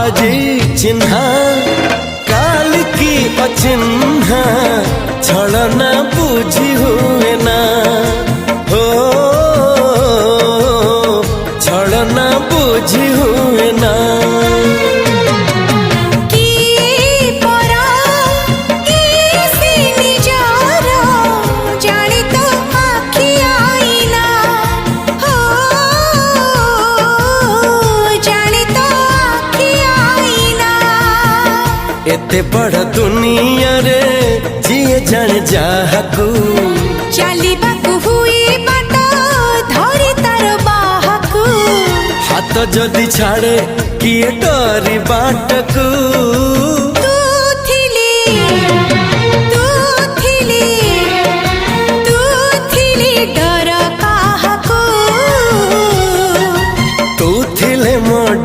आजी चिन्हा काल की अचिन्हा छलना बुझी हुए ना हो छलना बुझी हुए ना एते बड़ दुनिया रे जिए जान जाहकू चलिबाकू हुई बाट धरी तार बाहकू हाथ जदि छाड़े किए डरी बाटकू तू थिली